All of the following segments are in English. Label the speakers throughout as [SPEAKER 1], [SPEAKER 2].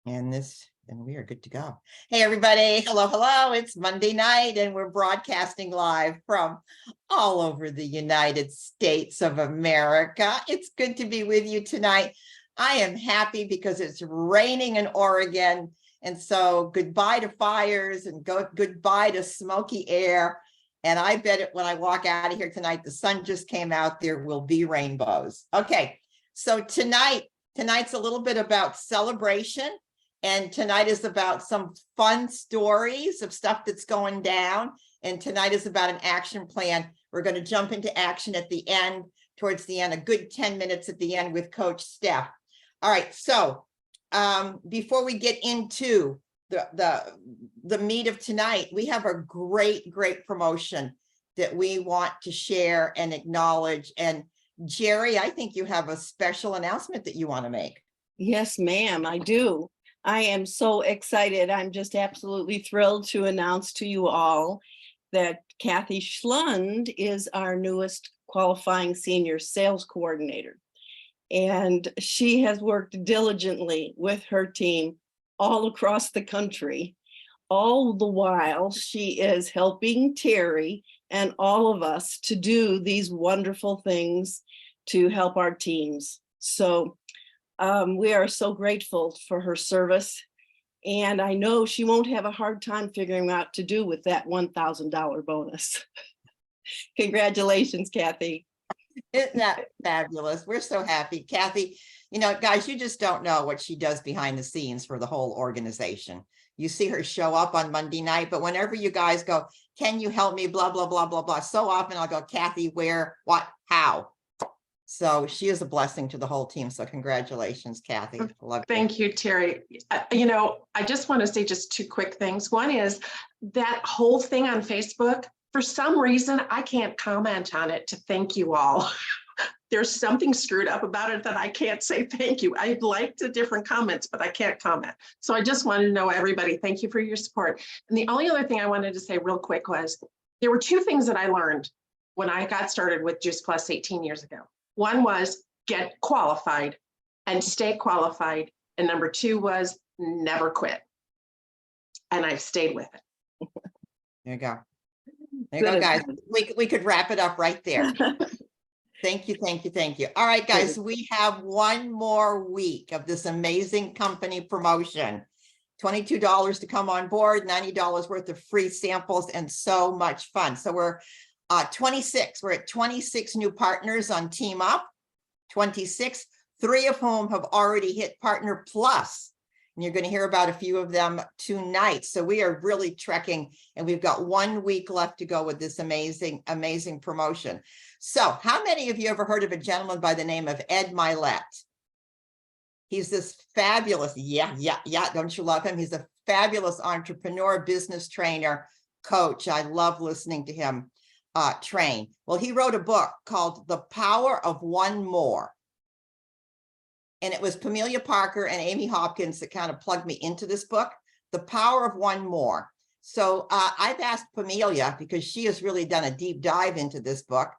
[SPEAKER 1] And we are good to go. Hey, everybody. Hello, hello. It's Monday night and we're broadcasting live from all over the United States of America. It's good to be with you tonight. I am happy because it's raining in Oregon. And so goodbye to fires and goodbye to smoky air. And I bet it when I walk out of here tonight, the sun just came out, there will be rainbows. Okay, so tonight's a little bit about celebration. And tonight is about some fun stories of stuff that's going down. And tonight is about an action plan. We're going to jump into action at the end, towards the end, a good 10 minutes at the end with Coach Steph. All right, so before we get into the meat of tonight, we have a great promotion that we want to share and acknowledge. And Jerry, I think you have a special announcement that you want to make.
[SPEAKER 2] Yes, ma'am, I do. I am so excited. I'm just absolutely thrilled to announce to you all that Kathy Schlund is our newest qualifying senior sales coordinator. And she has worked diligently with her team all across the country. All the while, she is helping Terry and all of us to do these wonderful things to help our teams. So we are so grateful for her service. And I know she won't have a hard time figuring out what to do with that $1,000 bonus. Congratulations, Kathy.
[SPEAKER 1] Isn't that fabulous? We're so happy. Kathy, you know, guys, you just don't know what she does behind the scenes for the whole organization. You see her show up on Monday night, but whenever you guys go, can you help me, blah, blah, blah, blah, blah. So often I'll go, Kathy, where, what, how? So she is a blessing to the whole team. So congratulations, Kathy. Love you.
[SPEAKER 3] Thank you, Terry. You know, I just want to say just two quick things. One is that whole thing on Facebook, for some reason, I can't comment on it to thank you all. There's something screwed up about it that I can't say thank you. I'd like the different comments, but I can't comment. So I just wanted to know, everybody, thank you for your support. And the only other thing I wanted to say real quick was there were two things that I learned when I got started with Juice Plus 18 years ago. One was get qualified and stay qualified. And number two was never quit. And I've stayed with it.
[SPEAKER 1] There you go. There you go, guys. We could wrap it up right there. Thank you, thank you, thank you. All right, guys, we have one more week of this amazing company promotion. $22 to come on board, $90 worth of free samples, and so much fun. So we're 26. We're at 26 new partners on Team Up. 26, 3 of whom have already hit Partner Plus. And you're going to hear about a few of them tonight. So we are really trekking, and we've got 1 week left to go with this amazing promotion. So how many of you ever heard of a gentleman by the name of Ed Mylett? He's this fabulous, yeah, don't you love him? He's a fabulous entrepreneur, business trainer, coach. I love listening to him train. Well, he wrote a book called The Power of One More. And it was Pamelia Parker and Amy Hopkins that kind of plugged me into this book, The Power of One More. So I've asked Pamelia, because she has really done a deep dive into this book,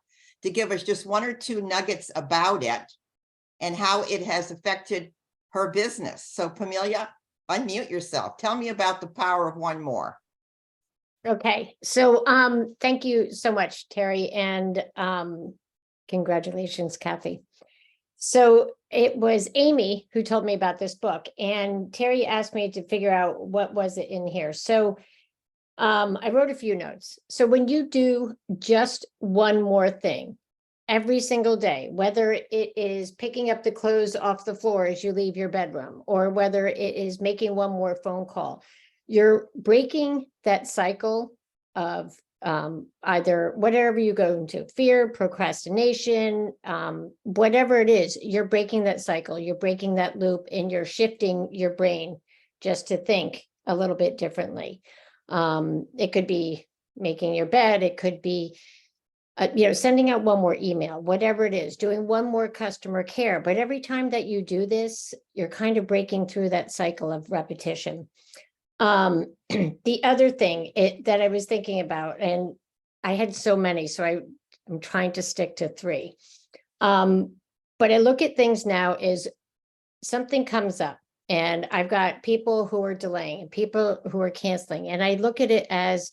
[SPEAKER 1] to give us just 1 or 2 nuggets about it and how it has affected her business. So Pamelia, unmute yourself. Tell me about The Power of One More.
[SPEAKER 4] Okay, so thank you so much, Terry, and congratulations, Kathy. So it was Amy who told me about this book, and Terry asked me to figure out what was it in here. So I wrote a few notes. So when you do just one more thing every single day, whether it is picking up the clothes off the floor as you leave your bedroom, or whether it is making one more phone call, you're breaking that cycle of either whatever you go into, fear, procrastination, whatever it is, you're breaking that cycle, you're breaking that loop, and you're shifting your brain just to think a little bit differently. It could be making your bed, it could be sending out one more email, whatever it is, doing one more customer care. But every time that you do this, you're kind of breaking through that cycle of repetition. The other thing that I was thinking about, and I had so many, so I'm trying to stick to 3. But I look at things now is something comes up. And I've got people who are delaying and people who are canceling. And I look at it as,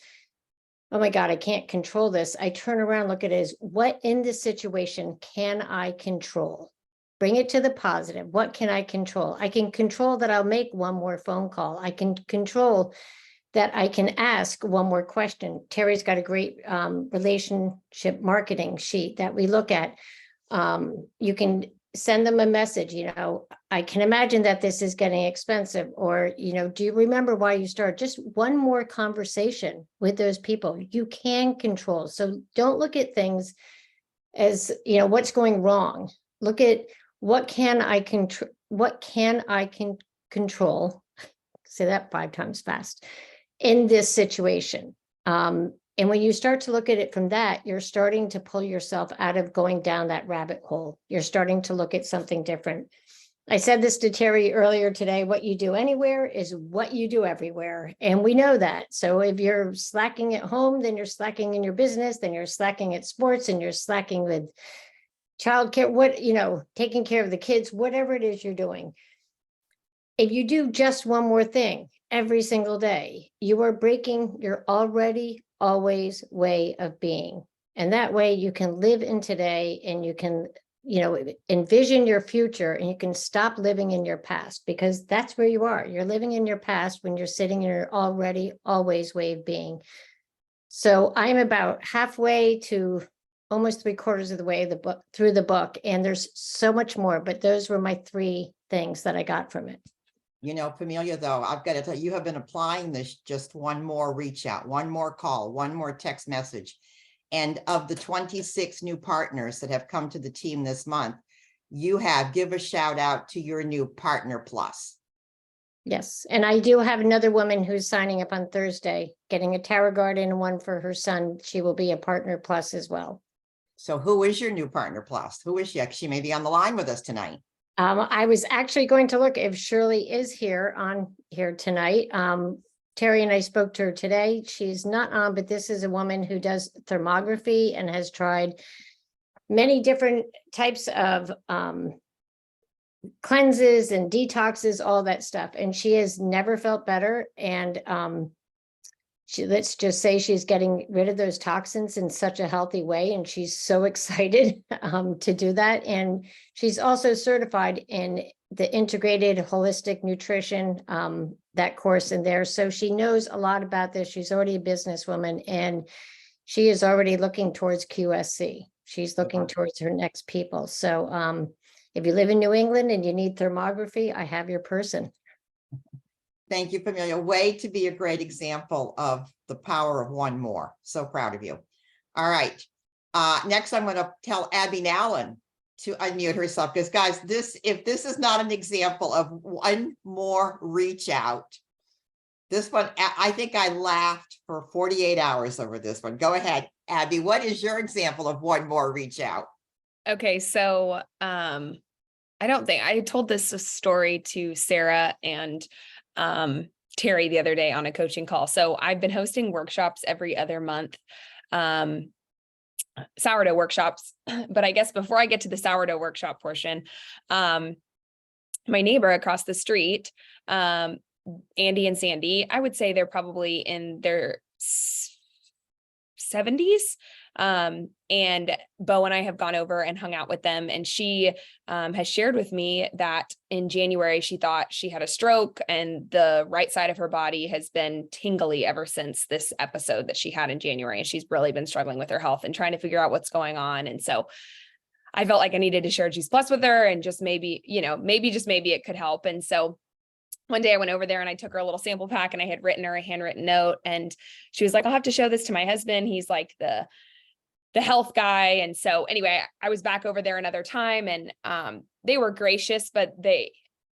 [SPEAKER 4] oh my God, I can't control this. I turn around, look at it as, what in this situation can I control? Bring it to the positive. What can I control? I can control that I'll make one more phone call. I can control that I can ask one more question. Terry's got a great relationship marketing sheet that we look at. You can send them a message, I can imagine that this is getting expensive, or, do you remember why you started? Just one more conversation with those people you can control. So don't look at things as, what's going wrong. Look at what can I control, control, say that 5 times fast, in this situation. And when you start to look at it from that, you're starting to pull yourself out of going down that rabbit hole. You're starting to look at something different. I said this to Terry earlier today, what you do anywhere is what you do everywhere. And we know that. So if you're slacking at home, then you're slacking in your business, then you're slacking at sports, and you're slacking with childcare, taking care of the kids, whatever it is you're doing. If you do just one more thing every single day, you are breaking your already always way of being. And that way you can live in today, and you can, envision your future, and you can stop living in your past, because that's where you are. You're living in your past when you're sitting in your already always way of being. So I'm about halfway to almost 3/4 of the way through the book, and there's so much more, but those were my 3 things that I got from it.
[SPEAKER 1] Pamelia, though, I've got to tell you, you have been applying this, just one more reach out, one more call, one more text message. And of the 26 new partners that have come to the team this month, give a shout out to your new Partner Plus.
[SPEAKER 4] Yes. And I do have another woman who's signing up on Thursday, getting a tarot garden and one for her son. She will be a Partner Plus as well.
[SPEAKER 1] So who is your new Partner Plus? Who is she? She may be on the line with us tonight.
[SPEAKER 4] I was actually going to look if Shirley is here tonight. Terry and I spoke to her today. She's not on, but this is a woman who does thermography and has tried many different types of cleanses and detoxes, all that stuff. And she has never felt better. And let's just say she's getting rid of those toxins in such a healthy way. And she's so excited to do that. And she's also certified in the integrated holistic nutrition, that course in there. So she knows a lot about this. She's already a businesswoman, and she is already looking towards QSC. She's looking towards her next people. So if you live in New England and you need thermography, I have your person.
[SPEAKER 1] Thank you, Pamelia. Way to be a great example of the power of one more. So proud of you. All right. Next, I'm going to tell Abby Nallen to unmute herself, because guys, if this is not an example of one more reach out, this one, I think I laughed for 48 hours over this one. Go ahead, Abby. What is your example of one more reach out?
[SPEAKER 5] Okay, so I don't think I told this story to Sarah and Terry the other day on a coaching call. So I've been hosting workshops every other month, sourdough workshops. But I guess before I get to the sourdough workshop portion, my neighbor across the street, Andy and Sandy, I would say they're probably in their 70s. And Bo and I have gone over and hung out with them, and she has shared with me that in January she thought she had a stroke, and the right side of her body has been tingly ever since this episode that she had in January, and she's really been struggling with her health and trying to figure out what's going on. And so I felt like I needed to share Juice Plus with her, and just maybe it could help. And so one day I went over there and I took her a little sample pack, and I had written her a handwritten note, and she was like, I'll have to show this to my husband. He's like the health guy. And so anyway, I was back over there another time, and they were gracious, but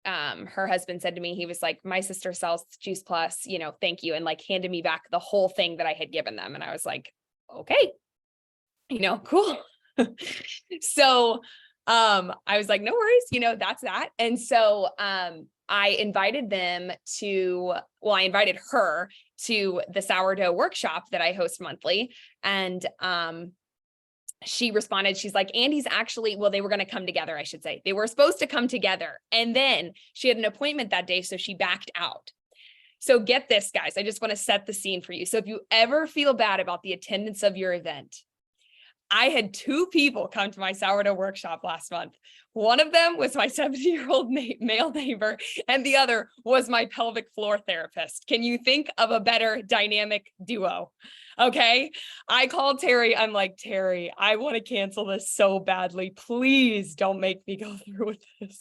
[SPEAKER 5] her husband said to me, he was like, my sister sells Juice Plus, thank you. And like handed me back the whole thing that I had given them. And I was like, okay, cool. So I was like, no worries, that's that. And so I invited her to the sourdough workshop that I host monthly. And she responded, she's like, Andy's actually, well, they were going to come together, I should say. They were supposed to come together. And then she had an appointment that day, so she backed out. So get this, guys, I just want to set the scene for you. So if you ever feel bad about the attendance of your event, I had 2 people come to my sourdough workshop last month. One of them was my 70-year-old male neighbor, and the other was my pelvic floor therapist. Can you think of a better dynamic duo? Okay. I called Terry. I'm like, Terry, I want to cancel this so badly. Please don't make me go through with this.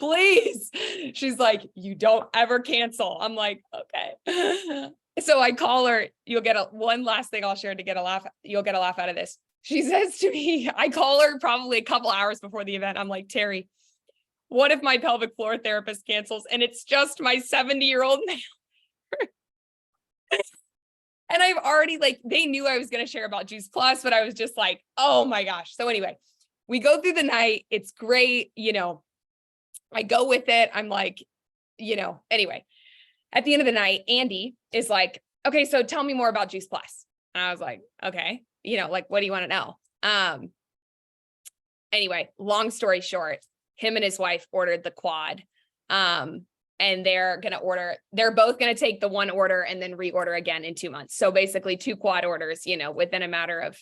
[SPEAKER 5] Please. She's like, you don't ever cancel. I'm like, okay. So I call her. You'll get one last thing I'll share to get a laugh. You'll get a laugh out of this. She says to me, I call her probably a couple hours before the event. I'm like, Terry, what if my pelvic floor therapist cancels and it's just my 70-year-old male? And I've already, like, they knew I was going to share about Juice Plus, but I was just like, oh my gosh. So anyway, we go through the night. It's great. I go with it. I'm like, anyway, at the end of the night, Andy is like, okay, so tell me more about Juice Plus. And I was like, okay, like, what do you want to know? Anyway, long story short, him and his wife ordered the quad. And they're both going to take the one order and then reorder again in 2 months. So basically 2 quad orders, within a matter of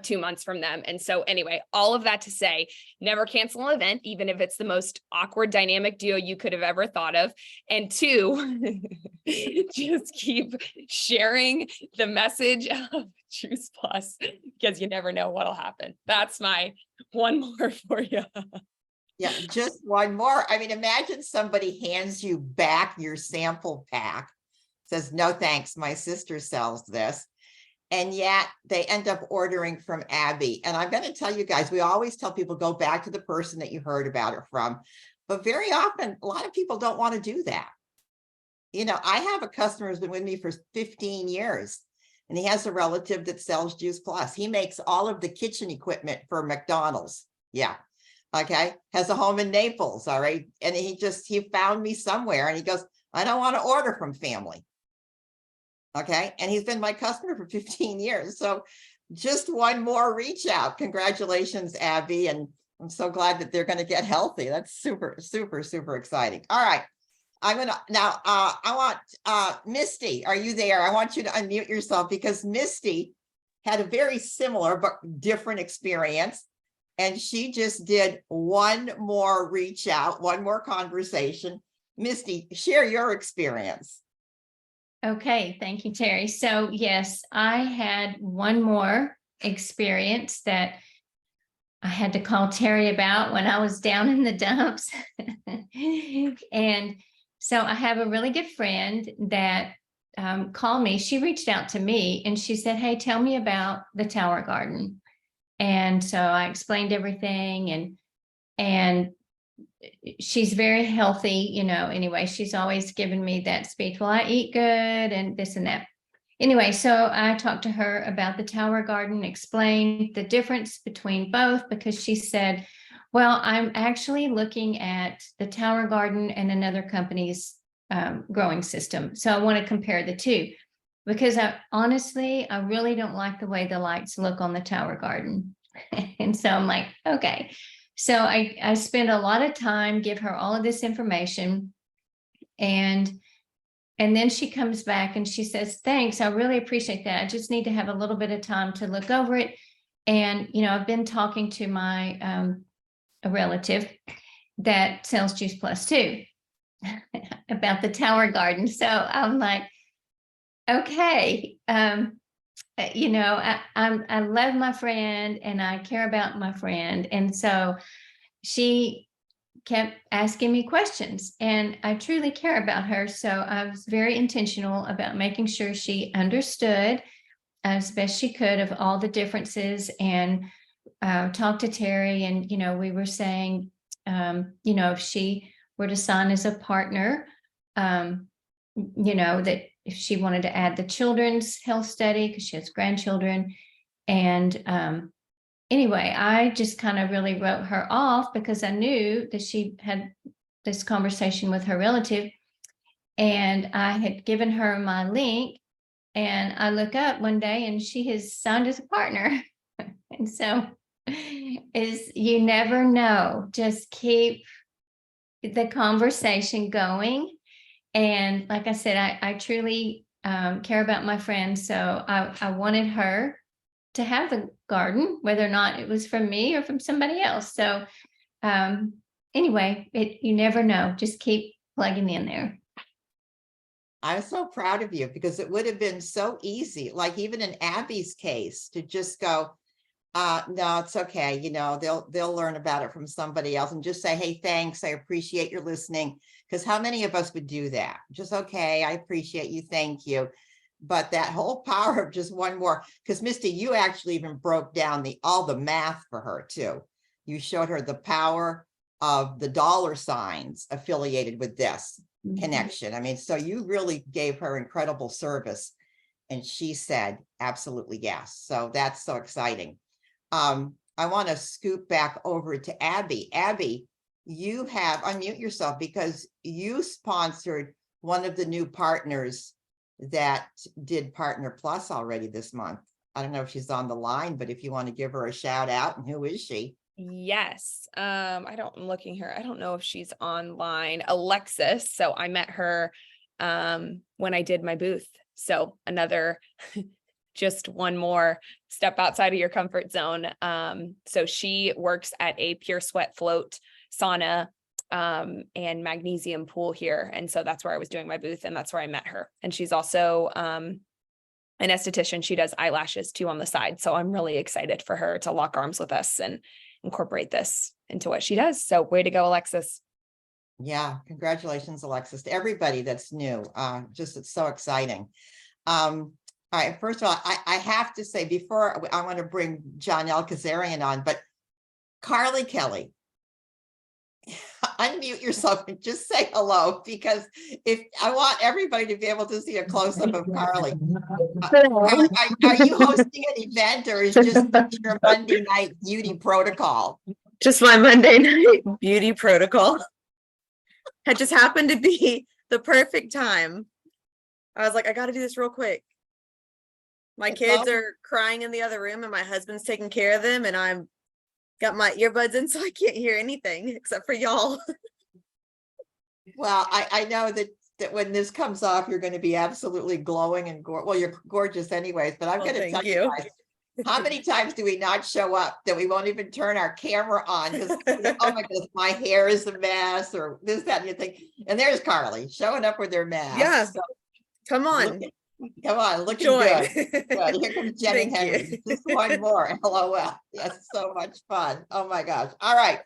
[SPEAKER 5] 2 months from them. And so anyway, all of that to say, never cancel an event, even if it's the most awkward dynamic duo you could have ever thought of. And 2, just keep sharing the message of Juice Plus, because you never know what'll happen. That's my one more for you.
[SPEAKER 1] Yeah, just one more. I mean, imagine somebody hands you back your sample pack, says, no, thanks, my sister sells this. And yet they end up ordering from Abby. And I'm going to tell you guys, we always tell people, go back to the person that you heard about it from. But very often, a lot of people don't want to do that. I have a customer who's been with me for 15 years, and he has a relative that sells Juice Plus. He makes all of the kitchen equipment for McDonald's. Yeah. Okay. Has a home in Naples. All right. And he found me somewhere and he goes, I don't want to order from family. Okay. And he's been my customer for 15 years. So just one more reach out. Congratulations, Abby. And I'm so glad that they're going to get healthy. That's super, super, super exciting. All right. I want Misty. Are you there? I want you to unmute yourself, because Misty had a very similar but different experience. And she just did one more reach out, one more conversation. Misty, share your experience.
[SPEAKER 6] Okay, thank you, Terry. So yes, I had one more experience that I had to call Terry about when I was down in the dumps. And so I have a really good friend that called me. She reached out to me and she said, hey, tell me about the Tower Garden. And so I explained everything, and she's very healthy, anyway, she's always given me that speech. Well, I eat good and this and that. Anyway, so I talked to her about the Tower Garden, explained the difference between both, because she said, well, I'm actually looking at the Tower Garden and another company's growing system. So I want to compare the two. Because honestly, I really don't like the way the lights look on the Tower Garden. And so I'm like, okay. So I spend a lot of time, give her all of this information. And then she comes back and she says, thanks, I really appreciate that. I just need to have a little bit of time to look over it. And, I've been talking to my a relative that sells Juice Plus too about the Tower Garden. So I'm like, okay, I love my friend and I care about my friend. And so she kept asking me questions, and I truly care about her. So I was very intentional about making sure she understood as best she could of all the differences, and talked to Terry. And, we were saying, if she were to sign as a partner, that if she wanted to add the children's health study, because she has grandchildren. And anyway, I just kind of really wrote her off, because I knew that she had this conversation with her relative, and I had given her my link. And I look up one day and she has signed as a partner. And so is you never know, just keep the conversation going. And like I said, I truly care about my friend. So I wanted her to have the garden, whether or not it was from me or from somebody else. So anyway, you never know, just keep plugging in there.
[SPEAKER 1] I'm so proud of you because it would have been so easy, like even in Abby's case, to just go, no, it's okay. You know, they'll learn about it from somebody else and just say, hey, thanks. I appreciate your listening. Because how many of us would do that? Just, okay, I appreciate you. Thank you. But that whole power of just one more, because Misty, you actually even broke down all the math for her too. You showed her the power of the dollar signs affiliated with this connection. I mean, so you really gave her incredible service. And she said, absolutely yes. So that's so exciting. I want to scoop back over to Abby. Abby, you have unmute yourself because you sponsored one of the new partners that did Partner Plus already this month. I don't know if she's on the line, but if you want to give her a shout out, and who is she?
[SPEAKER 5] Yes. I'm looking here. I don't know if she's online. Alexis. So I met her when I did my booth. So another just one more step outside of your comfort zone. So she works at a Pure Sweat Float sauna and magnesium pool here. And so that's where I was doing my booth, and that's where I met her. And she's also an esthetician. She does eyelashes too on the side. So I'm really excited for her to lock arms with us and incorporate this into what she does. So way to go, Alexis.
[SPEAKER 1] Yeah, congratulations, Alexis, to everybody that's new. Just it's so exciting. All right, first of all, I have to say before I want to bring Janelle Kazarian on, but Carly Kelly, unmute yourself and just say hello, because if I want everybody to be able to see a close-up of Carly. Carly, are you hosting an event, or is just your Monday night beauty protocol?
[SPEAKER 7] Just my Monday night beauty protocol. It just happened to be the perfect time. I was like, I got to do this real quick. My kids are crying in the other room and my husband's taking care of them, and I'm got my earbuds in so I can't hear anything except for y'all.
[SPEAKER 1] Well, I know that when this comes off, you're going to be absolutely glowing and well, you're gorgeous anyways, but I'm
[SPEAKER 7] Well,
[SPEAKER 1] going to tell
[SPEAKER 7] thank
[SPEAKER 1] you
[SPEAKER 7] you.
[SPEAKER 1] guys, how many times do we not show up that we won't even turn our camera on? Because, oh my goodness, my hair is a mess, or this, that, and you think, and there's Carly showing up with their mask.
[SPEAKER 7] Yeah.
[SPEAKER 1] So,
[SPEAKER 7] Come on.
[SPEAKER 1] come on, looking
[SPEAKER 7] Join.
[SPEAKER 1] good. Good. Here comes Jenny
[SPEAKER 7] Thank you.
[SPEAKER 1] Henry. Just one more. LOL. Yes, so much fun. Oh my gosh. All right.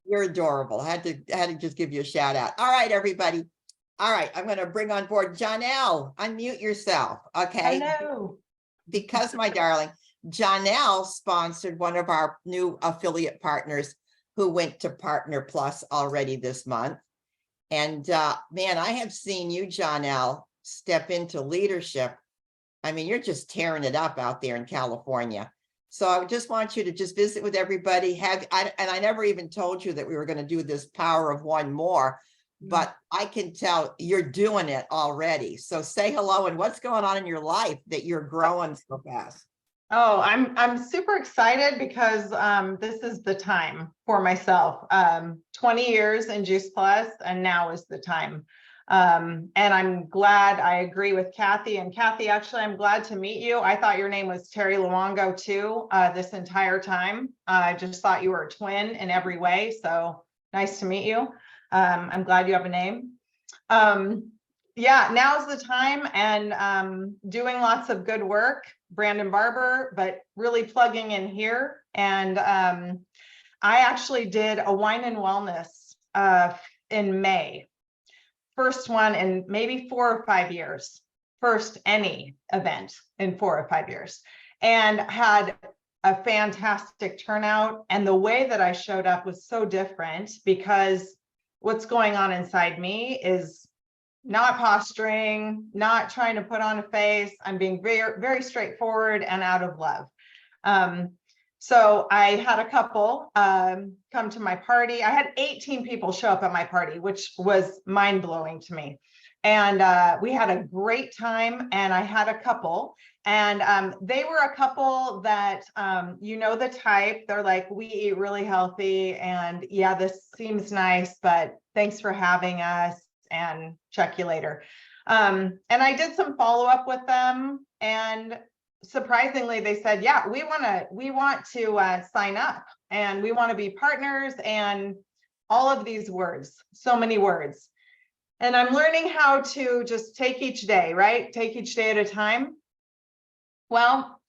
[SPEAKER 1] You're adorable. I had to just give you a shout out. All right, everybody. All right, I'm going to bring on board Janelle. Unmute yourself. Okay.
[SPEAKER 3] Hello.
[SPEAKER 1] Because my darling, Janelle sponsored one of our new affiliate partners who went to Partner Plus already this month. And man, I have seen you, Janelle, step into leadership. I mean, you're just tearing it up out there in California. So I just want you to just visit with everybody. And I never even told you that we were going to do this Power of One more, but I can tell you're doing it already. So say hello, and what's going on in your life that you're growing so fast?
[SPEAKER 8] Oh, I'm super excited because this is the time for myself. 20 years in Juice Plus, and now is the time. And I'm glad, I agree with Kathy. And Kathy, actually, I'm glad to meet you. I thought your name was Terry Luongo too, this entire time. I just thought you were a twin in every way. So nice to meet you. I'm glad you have a name. Yeah, now's the time, and doing lots of good work, Brandon Barber, but really plugging in here. And I actually did a wine and wellness in May. First one in maybe 4 or 5 years. First any event in 4 or 5 years. And had a fantastic turnout. And the way that I showed up was so different, because what's going on inside me is not posturing, not trying to put on a face. I'm being very, very straightforward and out of love. So I had a couple come to my party. I had 18 people show up at my party, which was mind blowing to me. And we had a great time, and I had a couple, and they were a couple that, you know, the type, they're like, we eat really healthy, and yeah, this seems nice, but thanks for having us, and check you later. And I did some follow-up with them, and surprisingly, they said, yeah, we want to sign up, and we want to be partners, and all of these words, so many words. And I'm learning how to just take each day, right? Take each day at a time. Well,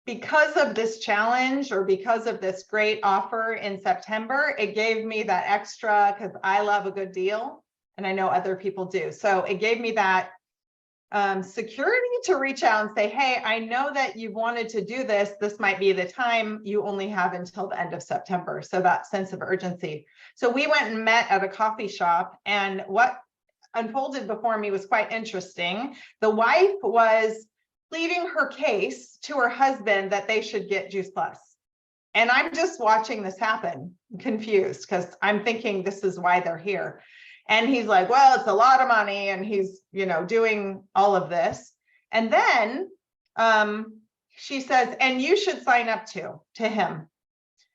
[SPEAKER 8] because of this challenge, or because of this great offer in September, it gave me that extra, because I love a good deal, and I know other people do. So it gave me that security to reach out and say, hey, I know that you wanted to do this. This might be the time. You only have until the end of September. So that sense of urgency. So we went and met at a coffee shop, and what unfolded before me was quite interesting. The wife was pleading her case to her husband that they should get Juice Plus. And I'm just watching this happen, confused, because I'm thinking this is why they're here. And he's like, well, it's a lot of money. And he's, you know, doing all of this. And then she says, and you should sign up to him.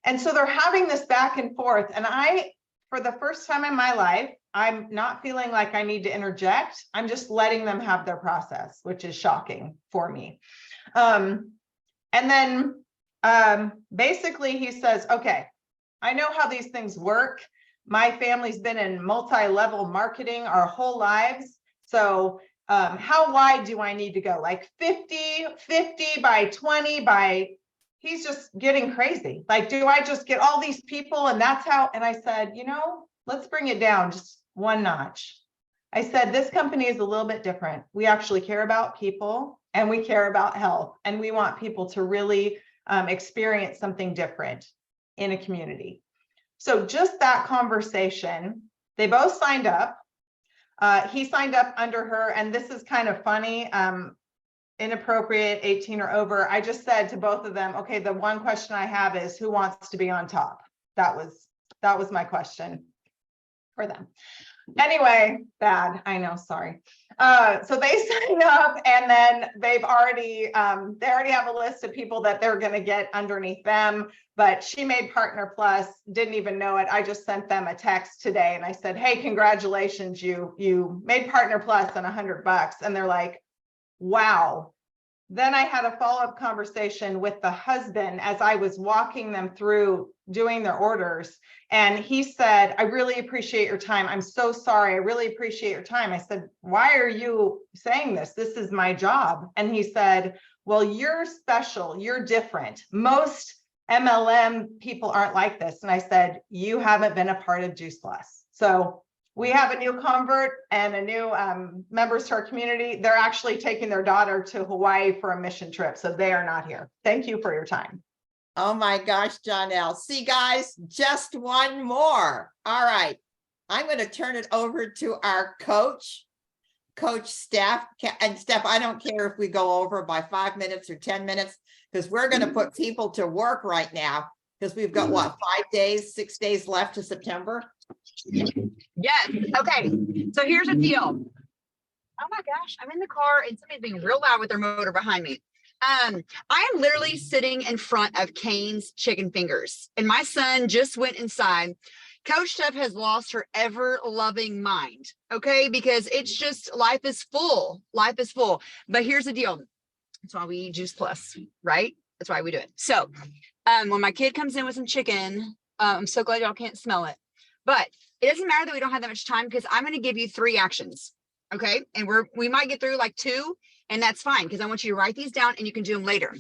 [SPEAKER 8] And so they're having this back and forth. And I, for the first time in my life, I'm not feeling like I need to interject. I'm just letting them have their process, which is shocking for me. And then basically he says, okay, I know how these things work. My family's been in multi-level marketing our whole lives. So how wide do I need to go? Like 50 by 20 by, he's just getting crazy. Like, do I just get all these people and that's how? And I said, you know, let's bring it down just one notch. I said, this company is a little bit different. We actually care about people, and we care about health, and we want people to really experience something different in a community. So just that conversation, they both signed up. He signed up under her, and this is kind of funny, inappropriate, 18 or over. I just said to both of them, okay, the one question I have is, who wants to be on top? That was my question for them. Anyway, bad, I know, sorry. So they signed up, and then they already have a list of people that they're going to get underneath them. But she made Partner Plus, didn't even know it. I just sent them a text today, and I said, hey, congratulations, you made Partner Plus and $100. And they're like, wow. Then I had a follow-up conversation with the husband as I was walking them through doing their orders. And he said, I really appreciate your time. I'm so sorry. I really appreciate your time. I said, why are you saying this? This is my job. And he said, well, you're special. You're different. Most MLM people aren't like this. And I said, you haven't been a part of Juice Plus. So we have a new convert and a new members to our community. They're actually taking their daughter to Hawaii for a mission trip. So they are not here. Thank you for your time.
[SPEAKER 1] Oh my gosh, Jonelle. See, guys, just one more. All right. I'm going to turn it over to our coach, Steph. And Steph, I don't care if we go over by 5 minutes or 10 minutes, because we're going to put people to work right now, because we've got what, 6 days left to September.
[SPEAKER 9] Yes. Okay. So here's the deal. Oh my gosh, I'm in the car and somebody's being real loud with their motor behind me. I am literally sitting in front of Cane's Chicken Fingers, and my son just went inside. Coach Steph has lost her ever-loving mind, okay? Because it's just, life is full. Life is full. But here's the deal. That's why we eat Juice Plus, right? That's why we do it. So when my kid comes in with some chicken, I'm so glad y'all can't smell it. But it doesn't matter that we don't have that much time, because I'm going to give you 3 actions, okay? And we might get through like 2, and that's fine, because I want you to write these down and you can do them later.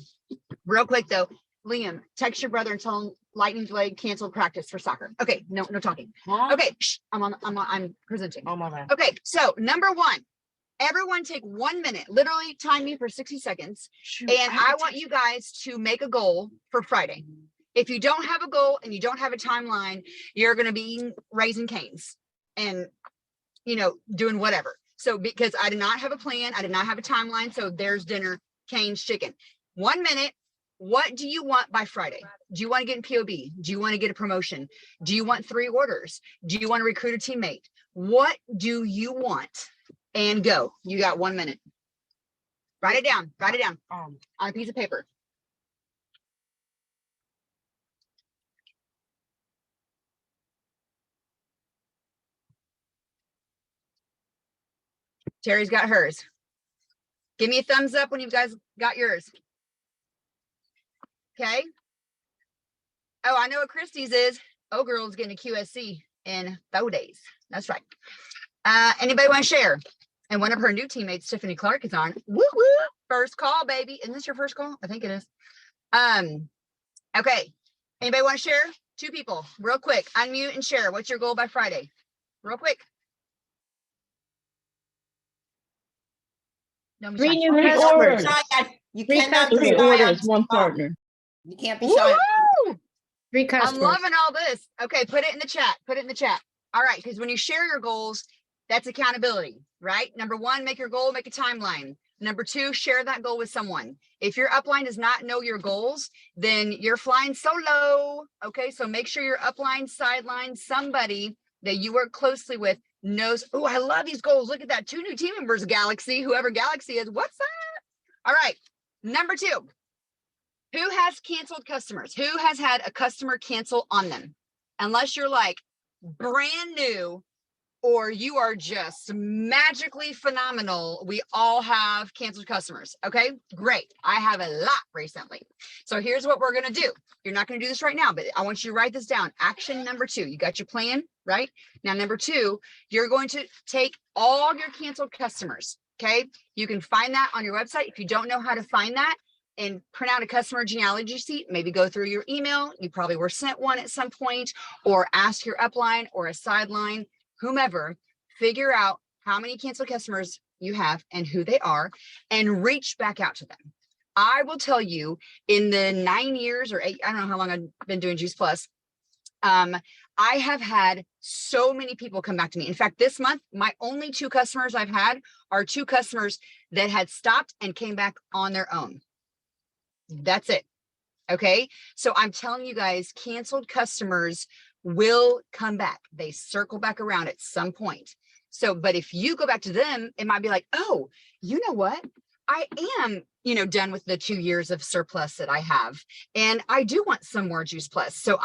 [SPEAKER 9] Real quick though, Liam, text your brother and tell him lightning delayed, canceled practice for soccer. Okay, no talking. Okay, I'm presenting. Oh my God. Okay, so number 1, everyone take 1 minute, literally time me for 60 seconds. And I want you guys to make a goal for Friday. If you don't have a goal and you don't have a timeline, you're going to be eating Raising Cane's and, you know, doing whatever. So because I did not have a plan, I did not have a timeline. So there's dinner, Cane's chicken. 1 minute. What do you want by Friday? Do you want to get in POB? Do you want to get a promotion? Do you want 3 orders? Do you want to recruit a teammate? What do you want? and go. You got 1 minute. Write it down on a piece of paper. Terry's got hers. Give me a thumbs up when you guys got yours. Okay. Oh, I know what Christie's is. Oh, girl's getting a QSC in 4 days. That's right. Anybody want to share? And one of her new teammates, Tiffany Clark, is on. Woo woo! First call, baby. Isn't this your first call? I think it is. Okay. Anybody want to share? 2 people, real quick. Unmute and share. What's your goal by Friday? Real quick. No,
[SPEAKER 4] 3 new
[SPEAKER 2] Three
[SPEAKER 4] customers.
[SPEAKER 2] orders.
[SPEAKER 1] You
[SPEAKER 2] Three
[SPEAKER 1] cannot be
[SPEAKER 2] customers,
[SPEAKER 1] shy on
[SPEAKER 2] orders, one
[SPEAKER 1] the phone.
[SPEAKER 2] partner.
[SPEAKER 1] You can't be shy.
[SPEAKER 9] Woo!
[SPEAKER 4] 3
[SPEAKER 9] I'm
[SPEAKER 4] customers.
[SPEAKER 9] loving all this. Okay, put it in the chat. Put it in the chat. All right, because when you share your goals, that's accountability, right? Number 1, make your goal, make a timeline. Number 2, share that goal with someone. If your upline does not know your goals, then you're flying solo. Okay, so make sure your upline, sideline, somebody that you work closely with knows, oh, I love these goals. Look at that. 2 new team members, Galaxy, whoever Galaxy is. What's that? All right, number 2. Who has canceled customers? Who has had a customer cancel on them? Unless you're like brand new or you are just magically phenomenal, we all have canceled customers. Okay, great. I have a lot recently. So here's what we're going to do. You're not going to do this right now, but I want you to write this down. Action number 2. You got your plan, right? Now, number 2, you're going to take all your canceled customers. Okay, you can find that on your website. If you don't know how to find that, and print out a customer genealogy sheet, maybe go through your email. You probably were sent one at some point, or ask your upline or a sideline, whomever, figure out how many canceled customers you have and who they are, and reach back out to them. I will tell you, in the 9 years or 8, I don't know how long I've been doing Juice Plus, I have had so many people come back to me. In fact, this month, my only 2 customers I've had are 2 customers that had stopped and came back on their own. That's it. Okay. So I'm telling you guys, canceled customers will come back. They circle back around at some point. So, but if you go back to them, it might be like, oh, you know what? I am, done with the 2 years of surplus that I have. And I do want some more Juice Plus. So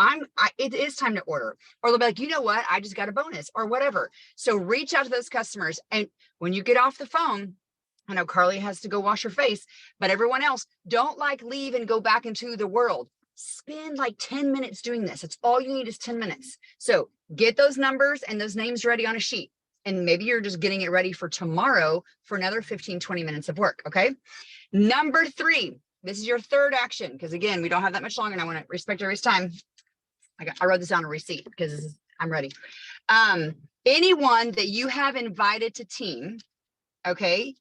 [SPEAKER 9] it is time to order. Or they'll be like, you know what? I just got a bonus or whatever. So reach out to those customers. And when you get off the phone, I know Carly has to go wash her face, but everyone else, don't leave and go back into the world. Spend 10 minutes doing this. It's all you need is 10 minutes. So get those numbers and those names ready on a sheet. And maybe you're just getting it ready for tomorrow for another 15, 20 minutes of work. Okay. Number 3, this is your 3rd action. Because again, we don't have that much longer and I want to respect everybody's time. I wrote this on a receipt because I'm ready. Anyone that you have invited to team, okay,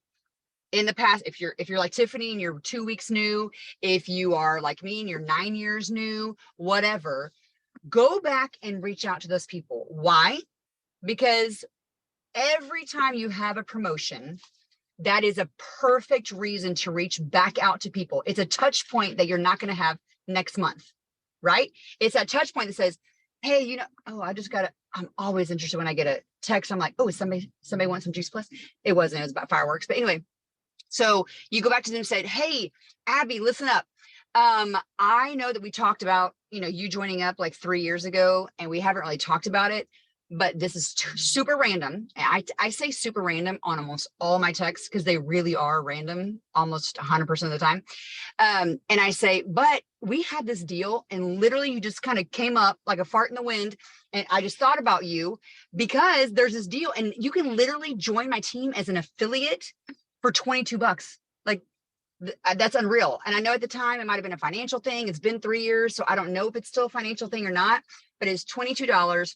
[SPEAKER 9] in the past, if you're like Tiffany and you're 2 weeks new, if you are like me and you're 9 years new, whatever, go back and reach out to those people. Why? Because every time you have a promotion, that is a perfect reason to reach back out to people. It's a touch point that you're not going to have next month, right? It's that touch point that says, hey, I'm always interested when I get a text. I'm like, oh, somebody wants some Juice Plus? It wasn't, it was about fireworks. But anyway, so you go back to them and say, hey, Abby, listen up. I know that we talked about, you joining up 3 years ago, and we haven't really talked about it, but this is super random. I say super random on almost all my texts because they really are random almost 100% of the time. And I say, but we had this deal and literally you just kind of came up like a fart in the wind. And I just thought about you because there's this deal and you can literally join my team as an affiliate for $22. That's unreal. And I know at the time it might've been a financial thing. It's been 3 years. So I don't know if it's still a financial thing or not, but it's $22.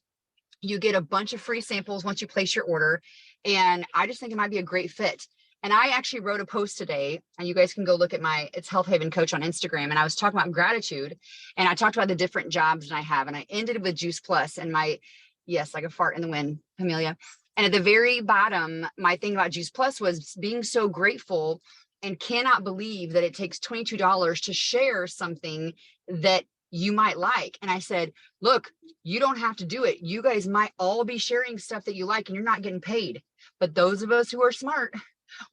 [SPEAKER 9] You get a bunch of free samples once you place your order. And I just think it might be a great fit. And I actually wrote a post today, and you guys can go look at it's Health Haven Coach on Instagram. And I was talking about gratitude, and I talked about the different jobs that I have. And I ended with Juice Plus and yes, like a fart in the wind, Amelia. And at the very bottom, my thing about Juice Plus was being so grateful and cannot believe that it takes $22 to share something that you might like. And I said, look, you don't have to do it. You guys might all be sharing stuff that you like and you're not getting paid. But those of us who are smart,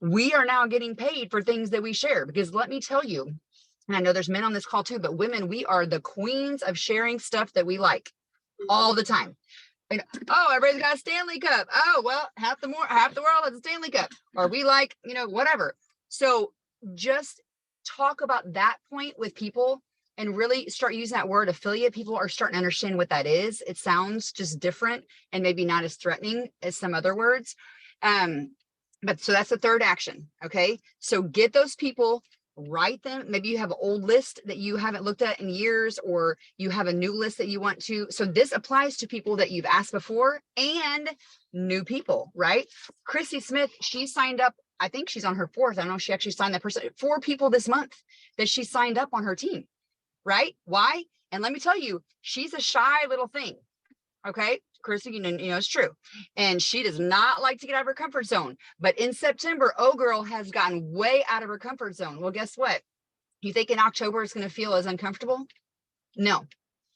[SPEAKER 9] we are now getting paid for things that we share. Because let me tell you, and I know there's men on this call too, but women, we are the queens of sharing stuff that we like all the time. And oh, everybody's got a Stanley Cup. Oh, well, half the world has a Stanley Cup. Or we like, whatever. So just talk about that point with people and really start using that word affiliate. People are starting to understand what that is. It sounds just different and maybe not as threatening as some other words. But so that's the third action. Okay. So get those people, write them. Maybe you have an old list that you haven't looked at in years, or you have a new list that you want to. So this applies to people that you've asked before and new people, right? Chrissy Smith, she signed up. I think she's on her fourth. I don't know if she actually signed that person. 4 people this month that she signed up on her team, right? Why? And let me tell you, she's a shy little thing. Okay. Chrissy, it's true. And she does not like to get out of her comfort zone. But in September, Girl has gotten way out of her comfort zone. Well, guess what? You think in October it's going to feel as uncomfortable? No,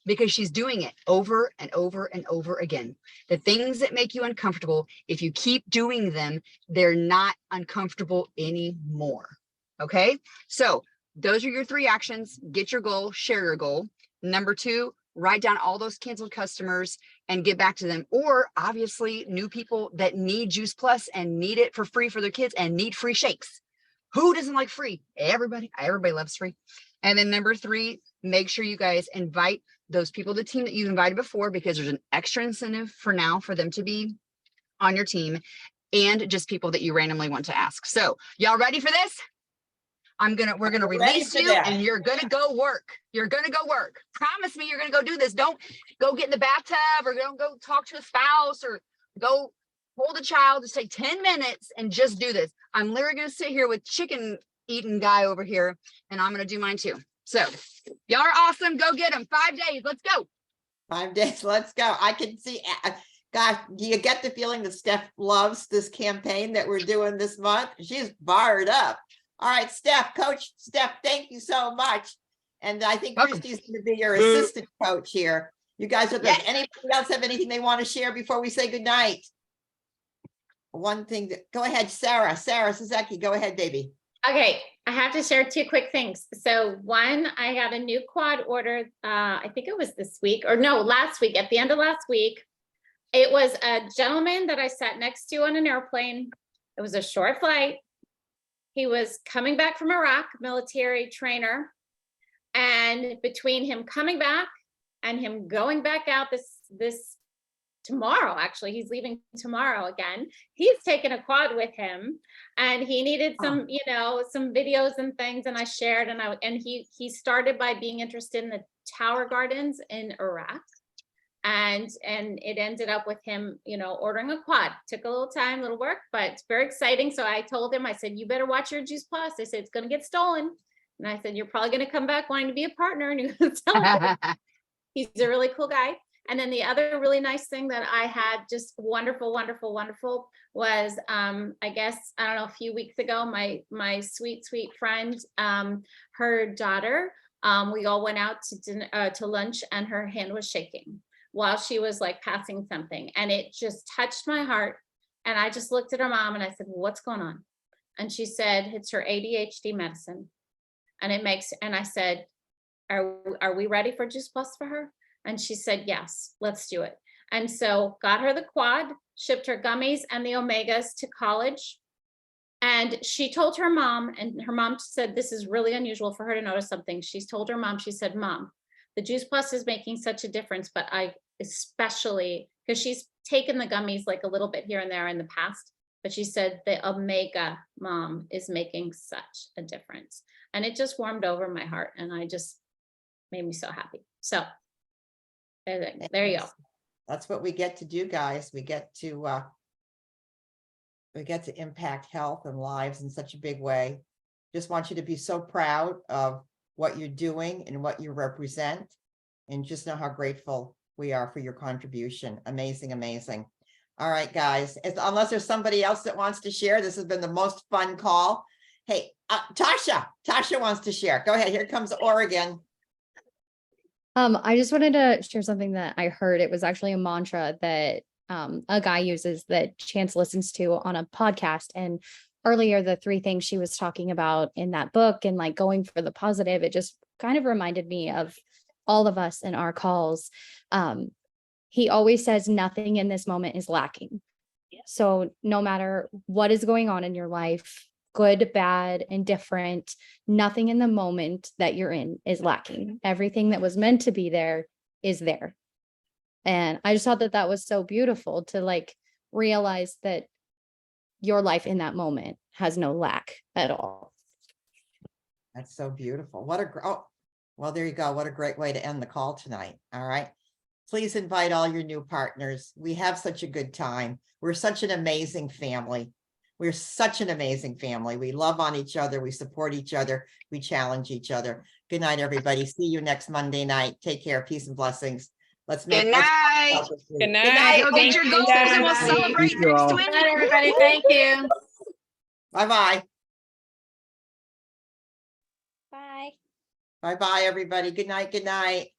[SPEAKER 9] because she's doing it over and over and over again. The things that make you uncomfortable, if you keep doing them, they're not uncomfortable anymore. Okay. So those are your 3 actions. Get your goal, share your goal. Number 2, write down all those canceled customers and get back to them. Or obviously new people that need Juice Plus and need it for free for their kids and need free shakes. Who doesn't like free? Everybody loves free. And then number 3, make sure you guys invite those people to the team that you've invited before, because there's an extra incentive for now for them to be on your team, and just people that you randomly want to ask. So y'all ready for this? We're gonna release you and you're gonna go work. You're gonna go work. Promise me you're gonna go do this. Don't go get in the bathtub, or don't go talk to a spouse, or go hold a child. Just take 10 minutes and just do this. I'm literally gonna sit here with chicken eating guy over here, and I'm gonna do mine too. So y'all are awesome. Go get them. 5 days. Let's go.
[SPEAKER 1] 5 days. Let's go. I can see, gosh, do you get the feeling that Steph loves this campaign that we're doing this month? She's fired up. All right, Coach Steph, thank you so much. And I think
[SPEAKER 9] Welcome.
[SPEAKER 1] Christy's going to be your assistant coach here. You guys,
[SPEAKER 9] Yes.
[SPEAKER 1] Anybody else have anything they want to share before we say goodnight? One thing go ahead, Sarah Suzeki, go ahead, baby.
[SPEAKER 10] Okay, I have to share 2 quick things. So one, I got a new quad order. I think it was this week, or no, last week, at the end of last week. It was a gentleman that I sat next to on an airplane. It was a short flight. He was coming back from Iraq, military trainer. And between him coming back and him going back out this tomorrow, actually, he's leaving tomorrow again. He's taken a quad with him, and he needed some, some videos and things. And I shared, and he started by being interested in the Tower Gardens in Iraq. And it ended up with him, ordering a quad. Took a little time, little work, but it's very exciting. So I told him, I said, you better watch your Juice Plus. I said, it's going to get stolen. And I said, you're probably going to come back wanting to be a partner. And he was telling me, he's a really cool guy. And then the other really nice thing that I had, just wonderful, wonderful, wonderful, was, I guess, I don't know, a few weeks ago, my sweet, sweet friend, her daughter, we all went out to dinner, to lunch, and her hand was shaking while she was like passing something. And it just touched my heart. And I just looked at her mom and I said, well, what's going on? And she said, it's her ADHD medicine. And I said, are we ready for Juice Plus for her? And she said, yes, let's do it. And so got her the quad, shipped her gummies and the omegas to college. And she told her mom, and her mom said, this is really unusual for her to notice something. She's told her mom, she said, Mom, the Juice Plus is making such a difference, but I especially, because she's taken the gummies like a little bit here and there in the past, but she said the omega, Mom, is making such a difference. And it just warmed over my heart, and I just made me so happy. So there you go.
[SPEAKER 1] That's what we get to do, guys. We get to impact health and lives in such a big way. Just want you to be so proud of what you're doing and what you represent, and just know how grateful we are for your contribution. Amazing, amazing. All right, guys, unless there's somebody else that wants to share, this has been the most fun call. Hey, Tasha wants to share. Go ahead. Here comes Oregon.
[SPEAKER 11] I just wanted to share something that I heard. It was actually a mantra that a guy uses that Chance listens to on a podcast. And earlier, the 3 things she was talking about in that book and like going for the positive, it just kind of reminded me of all of us in our calls. He always says nothing in this moment is lacking. So no matter what is going on in your life, good, bad, indifferent, nothing in the moment that you're in is lacking. Everything that was meant to be there is there. And I just thought that that was so beautiful to like realize that your life in that moment has no lack at all.
[SPEAKER 1] That's so beautiful. What a, oh, well, there you go. What a great way to end the call tonight. All right. Please invite all your new partners. We have such a good time. We're such an amazing family. We're such an amazing family. We love on each other. We support each other. We challenge each other. Good night, everybody. See you next Monday night. Take care. Peace and blessings. Let's make.
[SPEAKER 9] Good night.
[SPEAKER 5] Good night.
[SPEAKER 9] Go get
[SPEAKER 5] Thank
[SPEAKER 9] your
[SPEAKER 5] you,
[SPEAKER 9] goals
[SPEAKER 5] guys.
[SPEAKER 9] and we'll celebrate next week.
[SPEAKER 10] Bye, everybody. Thank you.
[SPEAKER 1] Bye-bye.
[SPEAKER 5] Bye.
[SPEAKER 1] Bye-bye, everybody. Good night. Good night.